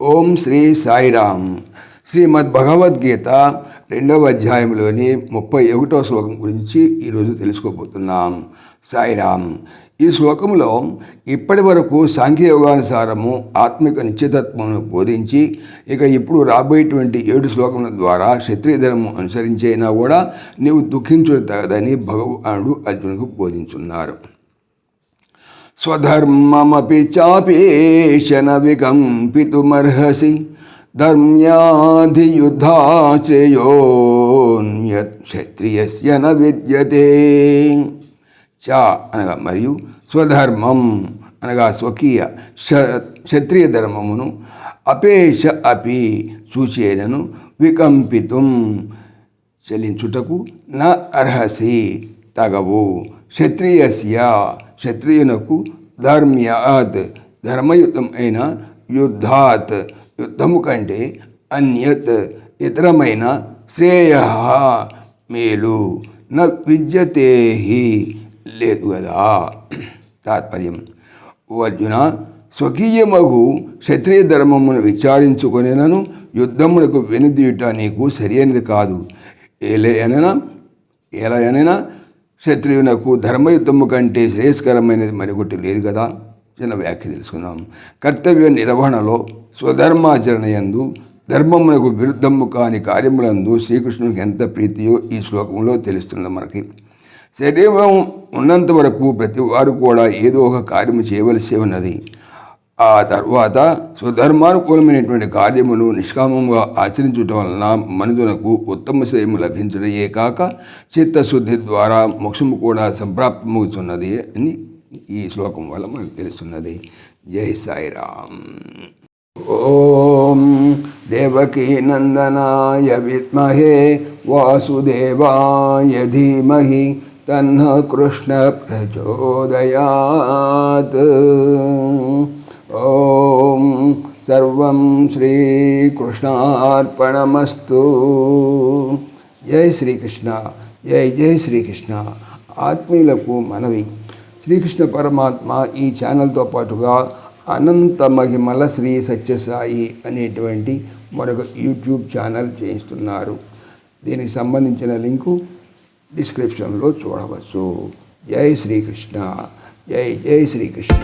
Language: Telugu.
ఓం శ్రీ సాయిరామ్. శ్రీమద్భగవద్గీత 2వ అధ్యాయంలోని 31వ శ్లోకం గురించి ఈరోజు తెలుసుకోబోతున్నాం. సాయిరామ్. ఈ శ్లోకంలో ఇప్పటి వరకు సాంఖ్యయోగానుసారము ఆత్మిక నిత్యతత్వమును బోధించి ఇప్పుడు రాబోయేటువంటి 7 శ్లోకముల ద్వారా క్షత్రియ ధర్మం అనుసరించైనా కూడా నీవు దుఃఖించదగదని భగవానుడు అర్జునుకు బోధించున్నారు. స్వధర్మమపి చాపేశన వికంపితుమర్హసి ధర్మ్యాధియుద్ధాశ్రేయోన్యత్ క్షత్రియస్య న విద్యతే. చ అనగా మరియు, స్వధర్మం అనగా స్వకీయ క్షత్రియ ధర్మమును, అపేష అపి సూచేనను, వికంపితుం చలించుటకు, న అర్హసి తగవు, క్షత్రియస్య క్షత్రియునకు, ధర్మ్యాత్ ధర్మయుతం అయిన, యుద్ధాత్ యుద్ధము కంటే, అన్యత్ ఇతరమైన, శ్రేయ మేలు, న విద్యతేహి లేదు కదా. తాత్పర్యం: అర్జున, స్వకీయమగు క్షత్రియ ధర్మమును విచారించుకొనినను యుద్ధమునకు వెనుదీయుట నీకు సరియైనది కాదు. ఎలయనైనా క్షత్రియునకు ధర్మయుద్ధము కంటే శ్రేయస్కరమైనది మరొకటి లేదు కదా. చిన్న వ్యాఖ్య తెలుసుకుందాం. కర్తవ్య నిర్వహణలో స్వధర్మాచరణయందు ధర్మమునకు విరుద్ధము కాని కార్యములందు శ్రీకృష్ణునికి ఎంత ప్రీతియో ఈ శ్లోకంలో తెలుస్తుంది మనకి. శరీరం ఉన్నంత వరకు ప్రతి వారు కూడా ఏదో ఒక కార్యము చేయవలసి ఉన్నది. ఆ తర్వాత స్వధర్మానుకూలమైనటువంటి కార్యమును నిష్కామంగా ఆచరించడం వలన మనుషులకు ఉత్తమ శ్రేయము లభించడమే కాక చిత్తశుద్ధి ద్వారా మోక్షము కూడా సంప్రాప్తమవుతున్నది అని ఈ శ్లోకం వల్ల మనకు తెలుస్తున్నది. జై సాయిరామ్. ఓం దేవకీ నందనాయ విద్మహే వాసుదేవాయ ధీమహి తన్నః కృష్ణ ప్రచోదయాత్. ఓం సర్వం శ్రీకృష్ణార్పణమస్తు. జై శ్రీకృష్ణ. జై జై శ్రీకృష్ణ. ఆత్మీయులకు మనవి, శ్రీకృష్ణ పరమాత్మ ఈ ఛానల్తో పాటుగా అనంత మహిమల శ్రీ సత్యసాయి అనేటువంటి మరొక యూట్యూబ్ ఛానల్ చేయిస్తున్నారు. దీనికి సంబంధించిన లింకు డిస్క్రిప్షన్లో చూడవచ్చు. జై శ్రీకృష్ణ. జై జై శ్రీకృష్ణ.